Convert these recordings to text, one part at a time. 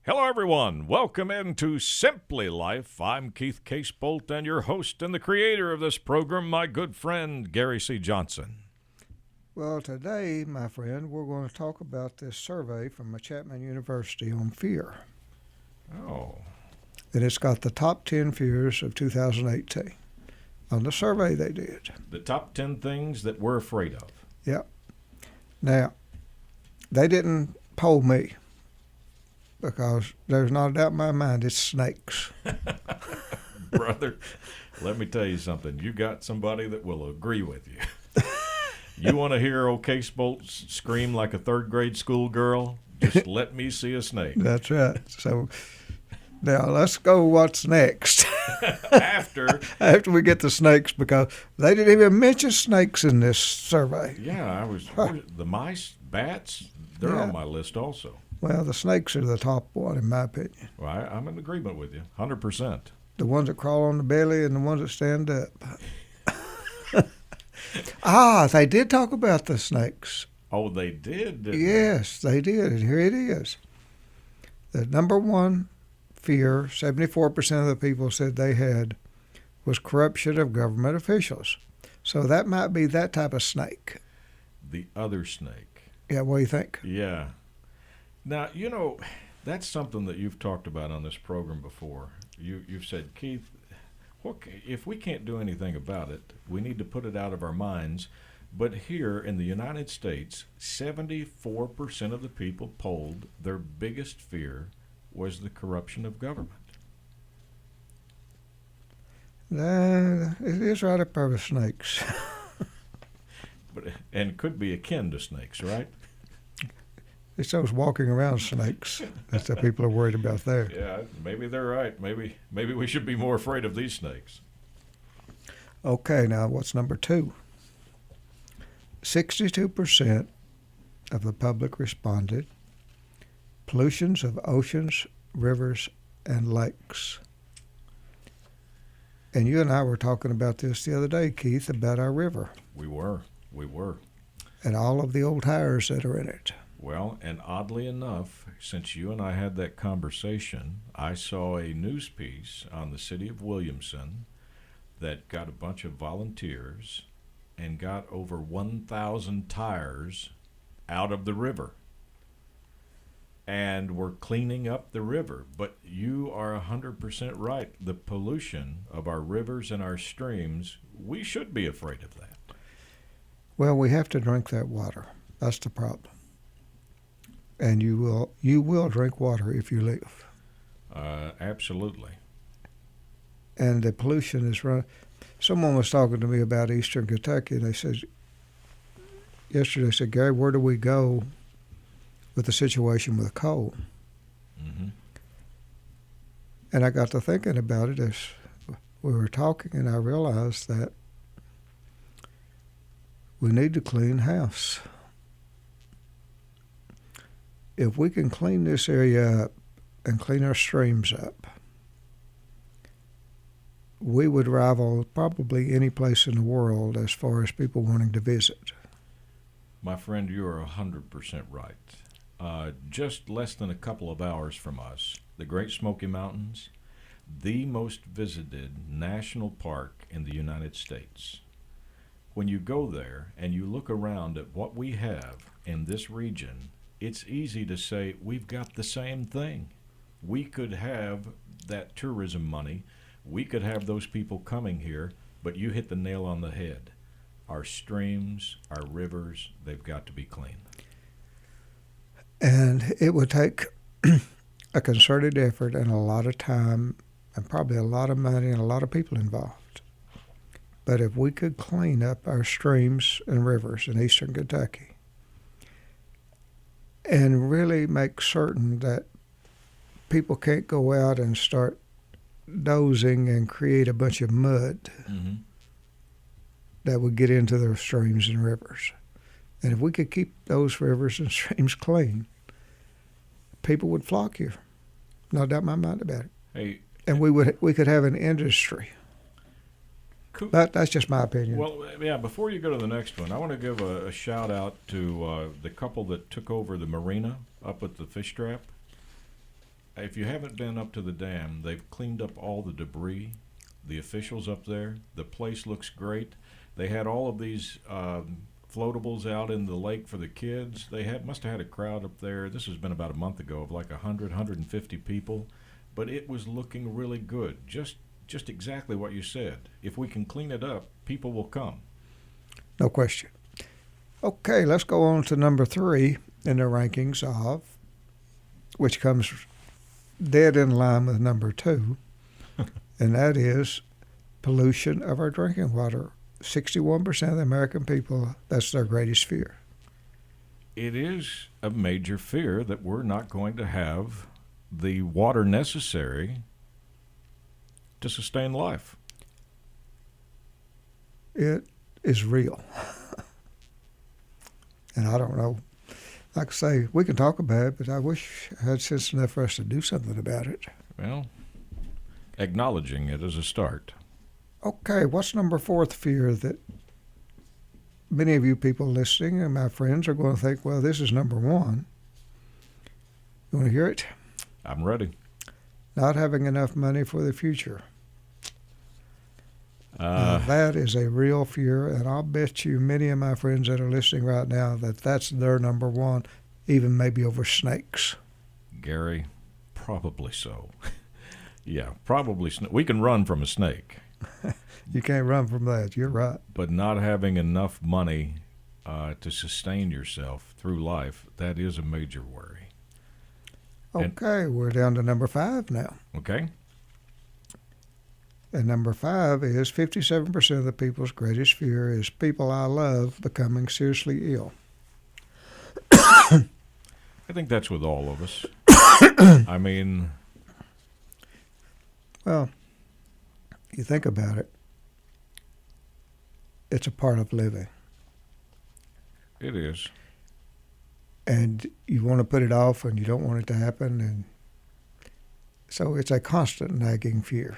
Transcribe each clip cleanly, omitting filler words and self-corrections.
Hello, everyone. Welcome into Simply Life. I'm Keith Casebolt and your host and the creator of this program, my good friend, Gary C. Johnson. Well, today, my friend, we're going to talk about this survey from Chapman University on fear. Oh. And it's got the top 10 fears of 2018 on the survey they did. The top 10 things that we're afraid of. Yep. Now, they didn't poll me because there's not a doubt in my mind it's snakes. Brother, let me tell you something. You got somebody that will agree with you. You want to hear old Casebolt scream like a third grade schoolgirl? Just let me see a snake. That's right. So now let's go what's next. After we get the snakes, because they didn't even mention snakes in this survey. Yeah, the mice, bats, they're on my list also. Well, the snakes are the top one, in my opinion. Well, I'm in agreement with you, 100%. The ones that crawl on the belly and the ones that stand up. They did talk about the snakes. Oh, they did, didn't Yes, they did. And here it is. The number one fear, 74% of the people said they had, was corruption of government officials. So that might be that type of snake. The other snake. Yeah, what do you think? Yeah. Now, that's something that you've talked about on this program before. You've said, Keith, if we can't do anything about it, we need to put it out of our minds. But here in the United States, 74% of the people polled, their biggest fear was the corruption of government. It is right up there with snakes. And could be akin to snakes, right? It's those walking around snakes that the people are worried about there. Yeah, maybe they're right. Maybe we should be more afraid of these snakes. Okay, now what's number two? 62% of the public responded pollutions of oceans, rivers, and lakes. And you and I were talking about this the other day, Keith, about our river. We were. And all of the old tires that are in it. Well, and oddly enough, since you and I had that conversation, I saw a news piece on the city of Williamson that got a bunch of volunteers and got over 1,000 tires out of the river. And we're cleaning up the river. But you are 100% right. The pollution of our rivers and our streams, we should be afraid of that. Well, we have to drink that water. That's the problem. And you will drink water if you live. Absolutely. And the pollution is run. Someone was talking to me about Eastern Kentucky, and yesterday they said, Gary, where do we go with the situation with coal? Mm-hmm. And I got to thinking about it as we were talking, and I realized that we need to clean house. If we can clean this area up and clean our streams up, we would rival probably any place in the world as far as people wanting to visit. My friend, you are 100% right. Just less than a couple of hours from us, the Great Smoky Mountains, the most visited national park in the United States. When you go there and you look around at what we have in this region, it's easy to say we've got the same thing. We could have that tourism money. We could have those people coming here, but you hit the nail on the head. Our streams, our rivers, they've got to be clean. And it would take a concerted effort and a lot of time and probably a lot of money and a lot of people involved. But if we could clean up our streams and rivers in eastern Kentucky and really make certain that people can't go out and start dozing and create a bunch of mud that would get into their streams and rivers. And if we could keep those rivers and streams clean, people would flock here. No doubt in my mind about it. Hey, and we could have an industry. Cool. That's just my opinion. Well, yeah, before you go to the next one, I want to give a shout out to the couple that took over the marina up at the Fish Trap. If you haven't been up to the dam, they've cleaned up all the debris. The officials up there, the place looks great. They had all of these floatables out in the lake for the kids. They must have had a crowd up there. This has been about a month ago of like 150 people, but it was looking really good. Just exactly what you said. If we can clean it up, people will come. No question. Okay, let's go on to number 3 in the rankings of, which comes dead in line with number 2, and that is pollution of our drinking water. 61% of the American people, that's their greatest fear. It is a major fear that we're not going to have the water necessary to sustain life. It is real. And I don't know. Like I say, we can talk about it, but I wish I had sense enough for us to do something about it. Well, acknowledging it is a start. Okay, what's number 4th fear that many of you people listening and my friends are going to think, well, this is number 1. You want to hear it? I'm ready. Not having enough money for the future. Now, that is a real fear, and I'll bet you many of my friends that are listening right now that that's their number 1, even maybe over snakes. Gary, probably so. Yeah, probably. We can run from a snake. You can't run from that. You're right. But not having enough money to sustain yourself through life, that is a major worry. Okay, we're down to number 5 now. Okay. And number 5 is 57% of the people's greatest fear is people I love becoming seriously ill. I think that's with all of us. I mean, well, you think about it, it's a part of living. it is. And you want to put it off and you don't want it to happen. And so it's a constant nagging fear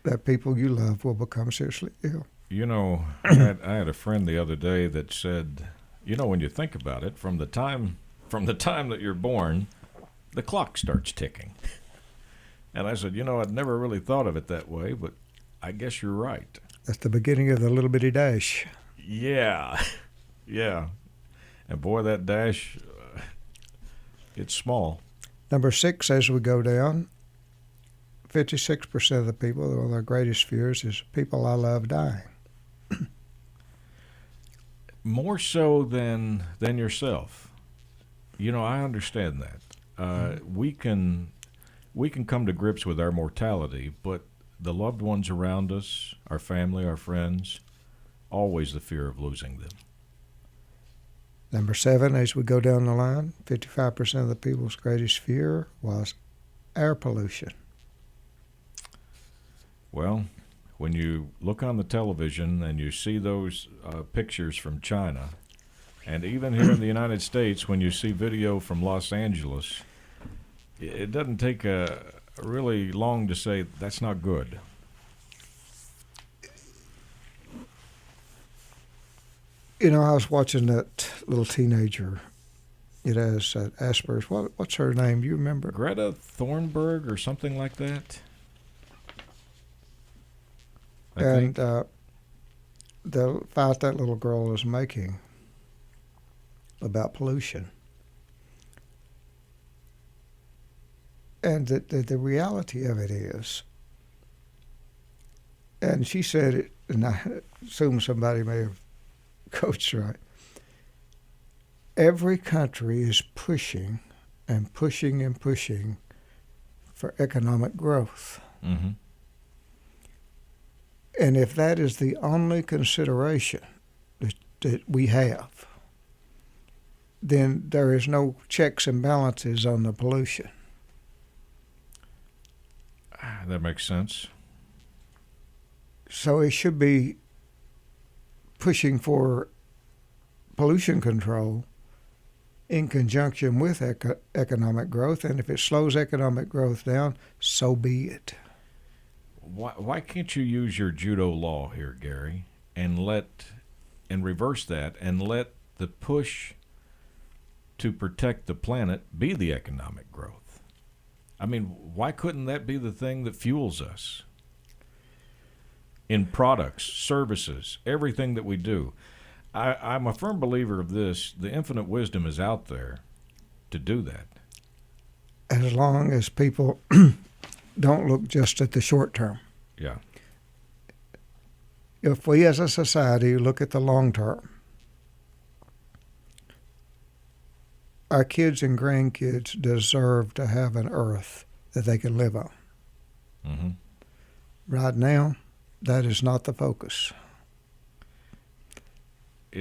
that people you love will become seriously ill. You know, I had a friend the other day that said, you know, when you think about it, from the time that you're born, the clock starts ticking. And I said, you know, I'd never really thought of it that way, but I guess you're right. That's the beginning of the little bitty dash. Yeah, yeah. And boy, that dash, it's small. Number 6, as we go down, 56% of the people, one of their greatest fears is people I love dying. More so than yourself. You know, I understand that. We can come to grips with our mortality, but the loved ones around us, our family, our friends, always the fear of losing them. Number 7, as we go down the line, 55% of the people's greatest fear was air pollution. Well, when you look on the television and you see those pictures from China, and even here in the United States, when you see video from Los Angeles, it doesn't take really long to say that's not good. You know, I was watching that little teenager. It has Asperger's. What's her name? Do you remember? Greta Thunberg or something like that? I And think. the fight that little girl is making about pollution. And the reality of it is, and she said it, and I assume somebody may have coached right, every country is pushing and pushing and pushing for economic growth. Mm-hmm. And if that is the only consideration that we have, then there is no checks and balances on the pollution. That makes sense. So it should be pushing for pollution control in conjunction with economic growth. And if it slows economic growth down, so be it. Why can't you use your judo law here, Gary, and reverse that and let the push to protect the planet be the economic growth? I mean, why couldn't that be the thing that fuels us? In products, services, everything that we do. I'm a firm believer of this. The infinite wisdom is out there to do that. As long as people don't look just at the short term. Yeah. If we as a society look at the long term, our kids and grandkids deserve to have an earth that they can live on. Mm-hmm. Right now, that is not the focus.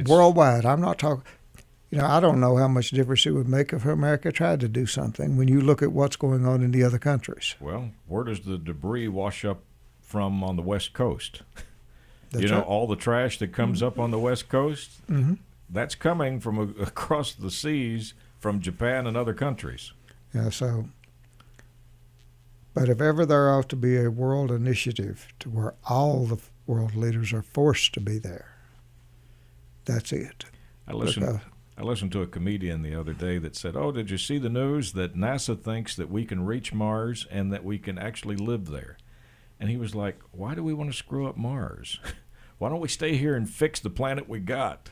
Worldwide, I'm not talking, I don't know how much difference it would make if America tried to do something when you look at what's going on in the other countries. Well, where does the debris wash up from on the West Coast? That's right. All the trash that comes up on the West Coast, Mm-hmm. that's coming from across the seas from Japan and other countries. Yeah, but if ever there ought to be a world initiative to where all the world leaders are forced to be there, that's it. I listened to a comedian the other day that said, "Oh, did you see the news that NASA thinks that we can reach Mars and that we can actually live there?" And he was like, "Why do we want to screw up Mars? Why don't we stay here and fix the planet we got?"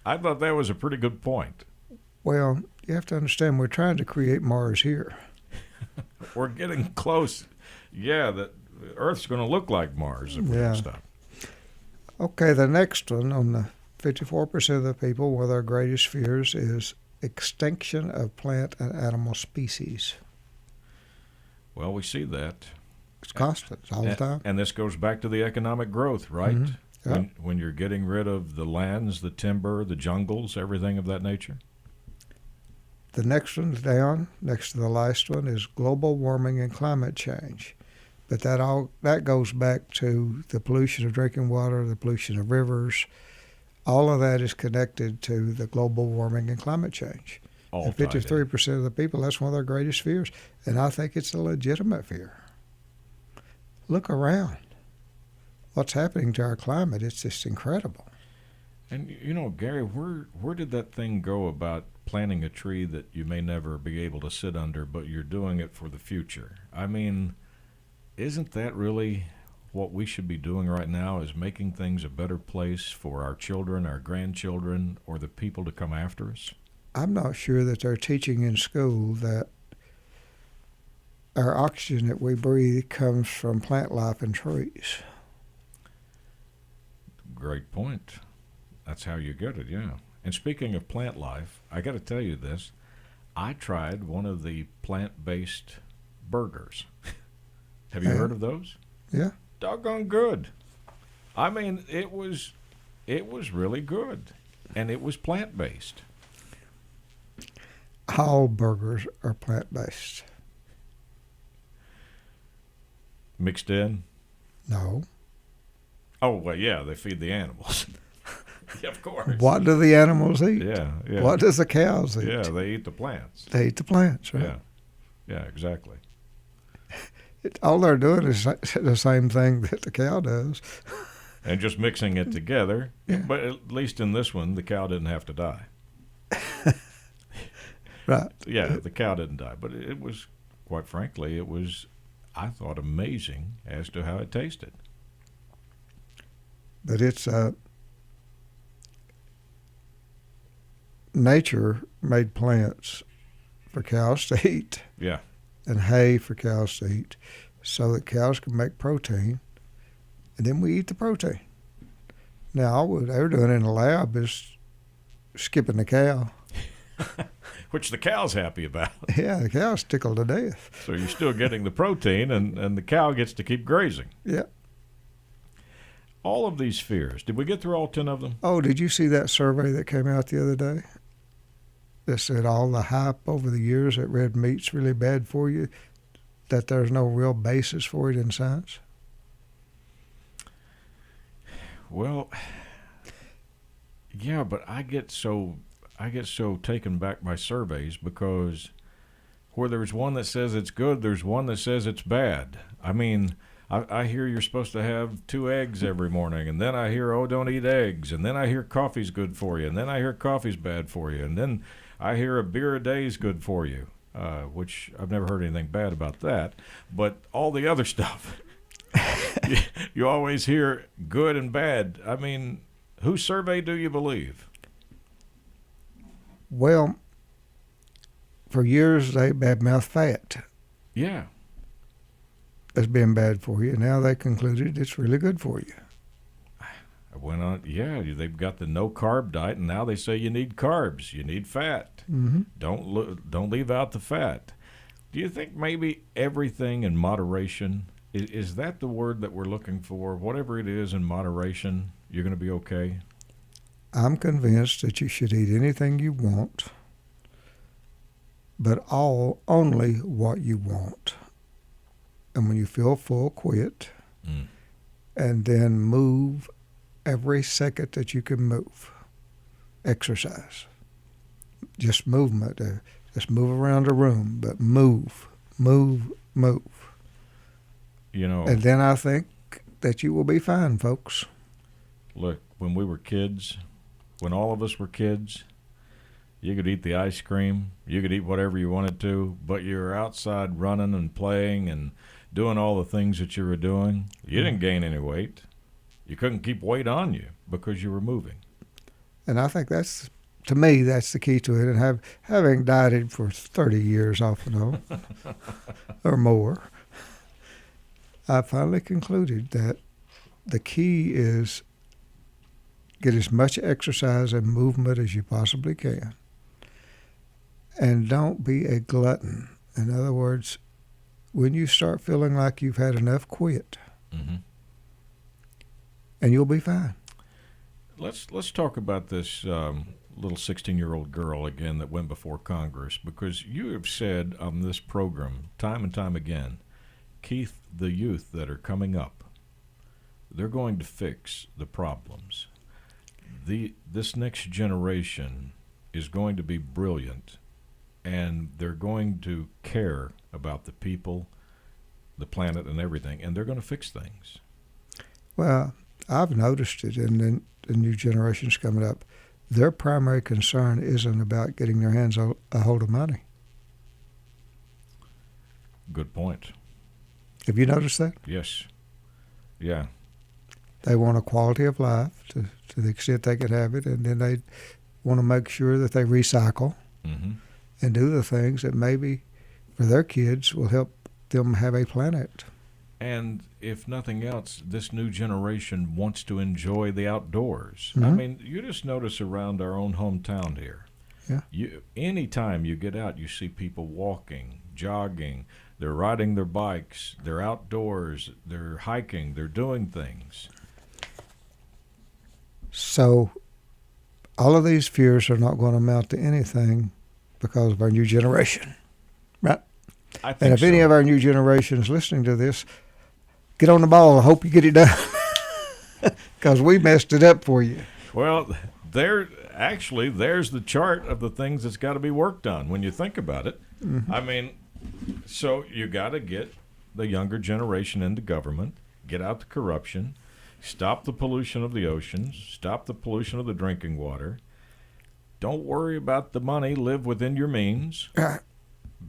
I thought that was a pretty good point. Well, you have to understand, we're trying to create Mars here. We're getting close. Yeah, that Earth's going to look like Mars if we don't stop. Okay, the next one on the 54% of the people, one of their greatest fears is extinction of plant and animal species. Well, we see that. It's constant, all the time. And this goes back to the economic growth, right? Mm-hmm. Yep. When you're getting rid of the lands, the timber, the jungles, everything of that nature. The next one down, next to the last one, is global warming and climate change. But that goes back to the pollution of drinking water, the pollution of rivers. All of that is connected to the global warming and climate change. And 53% of the people, that's one of their greatest fears. And I think it's a legitimate fear. Look around. What's happening to our climate, it's just incredible. And, Gary, where did that thing go about planting a tree that you may never be able to sit under, but you're doing it for the future? I mean, isn't that really what we should be doing right now, is making things a better place for our children, our grandchildren, or the people to come after us? I'm not sure that they're teaching in school that our oxygen that we breathe comes from plant life and trees. Great point. That's how you get it, yeah. And speaking of plant life, I got to tell you this. I tried one of the plant-based burgers. Have you heard of those? Yeah. Doggone good. I mean, it was really good, and it was plant-based. All burgers are plant-based. Mixed in? No. Oh, well, yeah, they feed the animals. Yeah, of course. What do the animals eat? Yeah. What does the cows eat? Yeah, they eat the plants. They eat the plants, right? Yeah, exactly. All they're doing is the same thing that the cow does. And just mixing it together. Yeah. But at least in this one, the cow didn't have to die. Right. Yeah, the cow didn't die. But it was, quite frankly, I thought, amazing as to how it tasted. But it's nature made plants for cows to eat. Yeah. And hay for cows to eat, so that cows can make protein, and then we eat the protein. Now, what they're doing in the lab is skipping the cow. Which the cow's happy about. Yeah, the cow's tickled to death. So you're still getting the protein, and the cow gets to keep grazing. Yeah. All of these fears. Did we get through all 10 of them? Oh, did you see that survey that came out the other day? That said all the hype over the years that red meat's really bad for you, that there's no real basis for it in science? Well, yeah, but I get so taken back by surveys, because where there's one that says it's good, there's one that says it's bad. I mean, I hear you're supposed to have 2 eggs every morning, and then I hear, oh, don't eat eggs, and then I hear coffee's good for you, and then I hear coffee's bad for you, and then I hear a beer a day is good for you. which I've never heard anything bad about that. But all the other stuff, you always hear good and bad. I mean, whose survey do you believe? Well, for years they badmouthed fat Yeah. as being bad for you. Now they concluded it's really good for you. I went on, yeah, they've got the no-carb diet, and now they say you need carbs, you need fat. Mm-hmm. Don't leave out the fat. Do you think maybe everything in moderation, is that the word that we're looking for? Whatever it is in moderation, you're going to be okay? I'm convinced that you should eat anything you want, but only what you want. And when you feel full, quit, and then move every second that you can move. Exercise. Just movement. Just move around the room, but move. You know, And then I think that you will be fine, folks. look, when we were kids, when all of us were kids, you could eat the ice cream, you could eat whatever you wanted to, but you were outside running and playing and doing all the things that you were doing. You didn't gain any weight. You couldn't keep weight on you because you were moving. And I think that's, to me, that's the key to it. And having dieted for 30 years off and on, or more, I finally concluded that the key is get as much exercise and movement as you possibly can. And don't be a glutton. In other words, when you start feeling like you've had enough, quit. Mm-hmm. And you'll be fine. Let's talk about this little 16-year-old girl again that went before Congress, because you have said on this program time and time again, Keith, the youth that are coming up, they're going to fix the problems. This next generation is going to be brilliant, and they're going to care about the people, the planet, and everything, and they're going to fix things. Well, I've noticed it in the new generations coming up. Their primary concern isn't about getting their hands a hold of money. Good point. Have you noticed that? Yes. Yeah. They want a quality of life to the extent they can have it, and then they want to make sure that they recycle Mm-hmm. and do the things that maybe for their kids will help them have a planet. And if nothing else, this new generation wants to enjoy the outdoors. Mm-hmm. I mean, you just notice around our own hometown here. Yeah. Anytime you get out, you see people walking, jogging, they're riding their bikes, they're outdoors, they're hiking, they're doing things. So all of these fears are not going to amount to anything because of our new generation, right? I think And if so. any of our new generation is listening to this, get on the ball. I hope you get it done because we messed it up for you. Well, there's the chart of the things that's got to be worked on when you think about it. Mm-hmm. I mean, so you got to get the younger generation into government, get out the corruption, stop the pollution of the oceans, stop the pollution of the drinking water. Don't worry about the money, live within your means.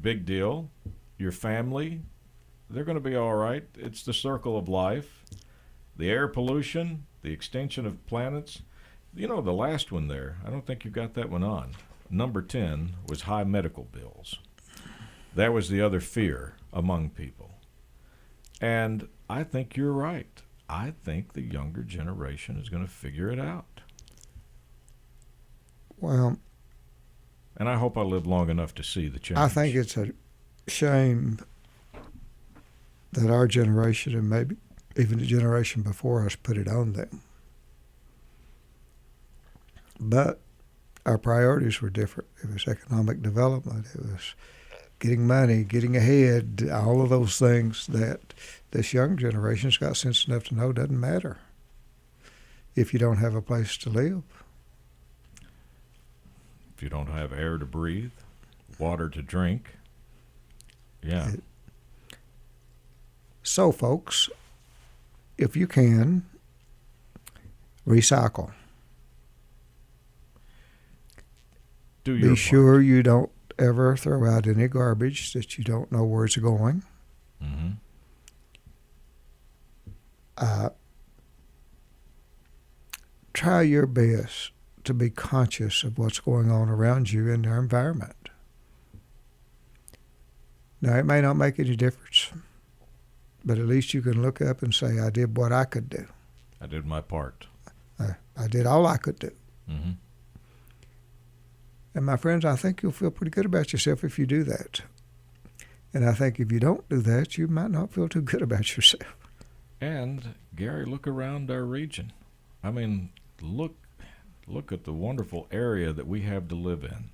Big deal. Your family, they're going to be all right. It's the circle of life. The air pollution, the extinction of planets. You know, the last one there, I don't think you got that one on. Number 10 was high medical bills. That was the other fear among people. And I think you're right. I think the younger generation is going to figure it out. Well, And I hope I live long enough to see the change. I think it's a shame that our generation and maybe even the generation before us put it on them. But our priorities were different. It was economic development. It was getting money, getting ahead, all of those things that this young generation's got sense enough to know doesn't matter if you don't have a place to live. If you don't have air to breathe, water to drink. Yeah. So, folks, if you can, recycle. Do your Be part. sure you don't ever throw out any garbage that you don't know where it's going. Mm-hmm. Try your best to be conscious of what's going on around you in your environment. Now, it may not make any difference, but at least you can look up and say, I did what I could do. I did my part. I did all I could do. Mm-hmm. And my friends, I think you'll feel pretty good about yourself if you do that. And I think if you don't do that, you might not feel too good about yourself. And, Gary, look around our region. I mean, look at the wonderful area that we have to live in.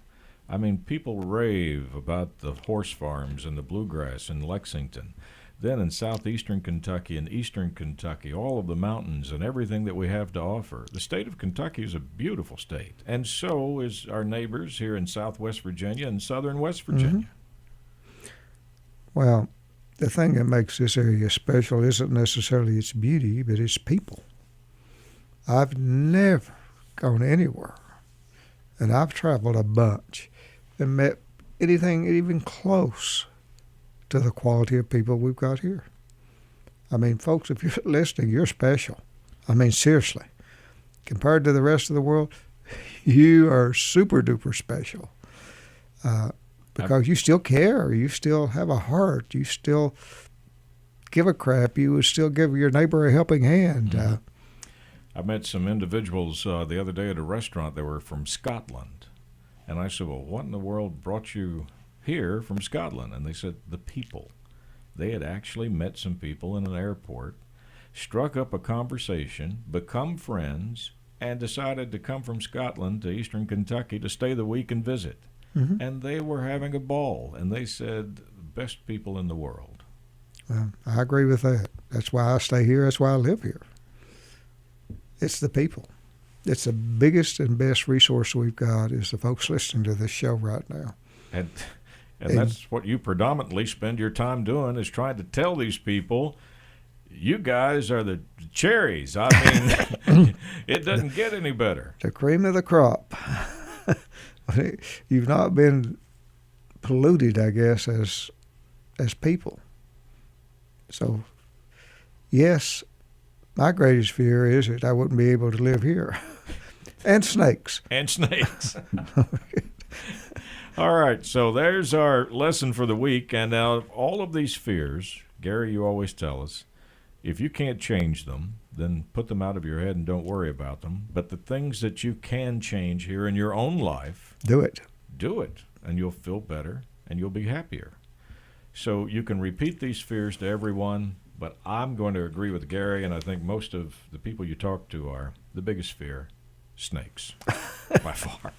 I mean, people rave about the horse farms and the bluegrass in Lexington. Then in southeastern Kentucky and eastern Kentucky, all of the mountains and everything that we have to offer. The state of Kentucky is a beautiful state, and so is our neighbors here in southwest Virginia and southern West Virginia. Mm-hmm. Well, the thing that makes this area special isn't necessarily its beauty, but its people. I've never gone anywhere, and I've traveled a bunch and met anything even close to the quality of people we've got here. I mean, folks, if you're listening, you're special. I mean, seriously. Compared to the rest of the world, you are super duper special. Because you still care, you still have a heart, you still give a crap, you would still give your neighbor a helping hand. Mm-hmm. I met some individuals the other day at a restaurant that were from Scotland. And I said, well, what in the world brought you here from Scotland? And they said, the people. They had actually met some people in an airport, struck up a conversation, become friends, and decided to come from Scotland to eastern Kentucky to stay the week and visit. Mm-hmm. And they were having a ball, and they said, best people in the world. Well, I agree with that. That's why I stay here. That's why I live here. It's the people. It's the biggest and best resource we've got is the folks listening to this show right now. And that's what you predominantly spend your time doing, is trying to tell these people, you guys are the cherries. I mean, it doesn't get any better. The cream of the crop. You've not been polluted, I guess, as people. So, yes, my greatest fear is that I wouldn't be able to live here. And snakes. And snakes. All right, so there's our lesson for the week. And now all of these fears, Gary, you always tell us, if you can't change them, then put them out of your head and don't worry about them. But the things that you can change here in your own life, do it, and you'll feel better and you'll be happier. So you can repeat these fears to everyone, but I'm going to agree with Gary, and I think most of the people you talk to are the biggest fear, snakes, by far.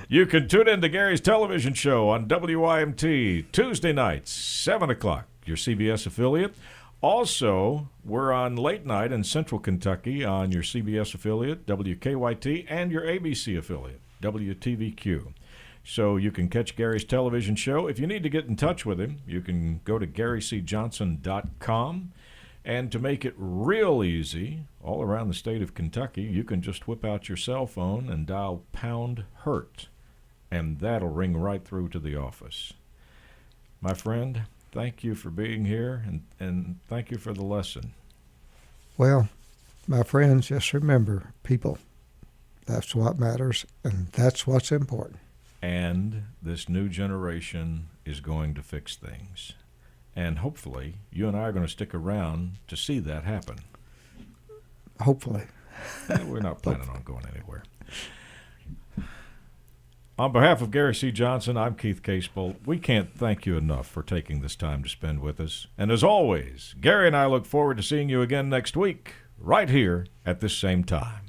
You can tune in to Gary's television show on WYMT Tuesday nights, 7 o'clock, your CBS affiliate. Also, we're on late night in Central Kentucky on your CBS affiliate, WKYT, and your ABC affiliate, WTVQ. So you can catch Gary's television show. If you need to get in touch with him, you can go to GaryCJohnson.com. And to make it real easy, all around the state of Kentucky, you can just whip out your cell phone and dial #HURT, and that'll ring right through to the office. My friend, thank you for being here, and thank you for the lesson. Well, my friends, just remember, people, that's what matters, and that's what's important. And this new generation is going to fix things. And hopefully, you and I are going to stick around to see that happen. Hopefully. We're not planning on going anywhere. On behalf of Gary C. Johnson, I'm Keith Casebolt. We can't thank you enough for taking this time to spend with us. And as always, Gary and I look forward to seeing you again next week, right here at this same time.